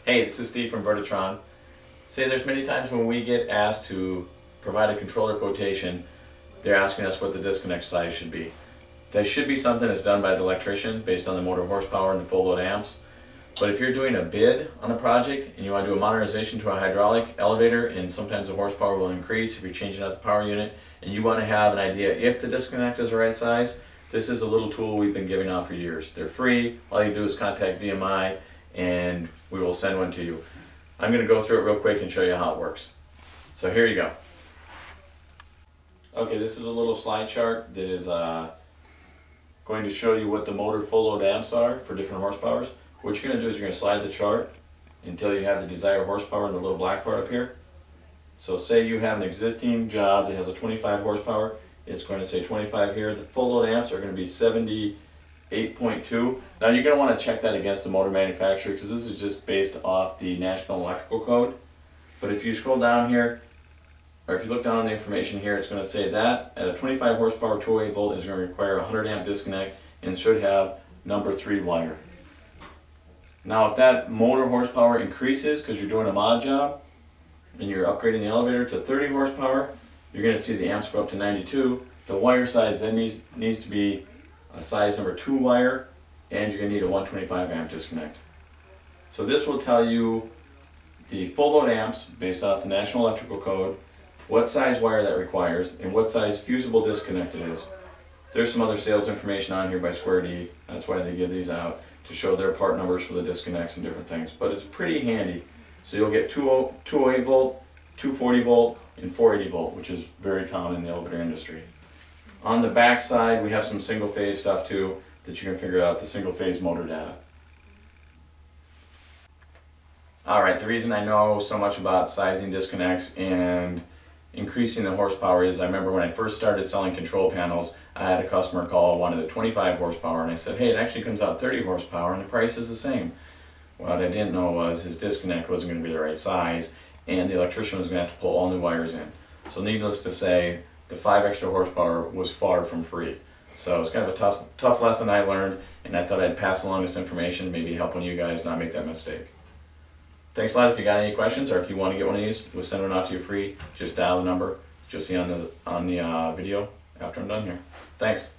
Hey, this is Steve from Vertitron. Say there's many times when we get asked to provide a controller quotation, they're asking us what the disconnect size should be. That should be something that's done by the electrician based on the motor horsepower and the full load amps. But if you're doing a bid on a project and you want to do a modernization to a hydraulic elevator, and sometimes the horsepower will increase if you're changing out the power unit, and you want to have an idea if the disconnect is the right size, this is a little tool we've been giving out for years. They're free. All you do is contact VMI and we will send one to you. I'm going to go through it real quick and show you how it works. So here you go. Okay, this is a little slide chart that is going to show you what the motor full load amps are for different horsepowers. What you're going to do is you're going to slide the chart until you have the desired horsepower in the little black part up here. So say you have an existing job that has a 25 horsepower, it's going to say 25 here. The full load amps are going to be 78.2. Now you're going to want to check that against the motor manufacturer because this is just based off the National Electrical Code. But if you scroll down here, or if you look down on the information here, it's going to say that at a 25 horsepower 208 volt is going to require a 100 amp disconnect and should have number 3 wire. Now if that motor horsepower increases because you're doing a mod job and you're upgrading the elevator to 30 horsepower, you're going to see the amps go up to 92. The wire size then needs to be a size number 2 wire, and you're going to need a 125 amp disconnect. So this will tell you the full load amps based off the National Electrical Code, what size wire that requires, and what size fusible disconnect it is. There's some other sales information on here by Square D. That's why they give these out, to show their part numbers for the disconnects and different things. But it's pretty handy. So you'll get 208 volt, 240 volt, and 480 volt, which is very common in the elevator industry. On the back side, we have some single phase stuff too that you can figure out the single phase motor data. Alright, the reason I know so much about sizing disconnects and increasing the horsepower is I remember when I first started selling control panels, I had a customer call, wanted a 25 horsepower, and I said, hey, it actually comes out 30 horsepower and the price is the same. What I didn't know was his disconnect wasn't going to be the right size, and the electrician was going to have to pull all new wires in. So needless to say, the 5 extra horsepower was far from free. So it's kind of a tough lesson I learned, and I thought I'd pass along this information, maybe help one of you guys not make that mistake. Thanks a lot. If you got any questions or if you want to get one of these, we'll send one out to you free. Just dial the number, just see on the video after I'm done here. Thanks.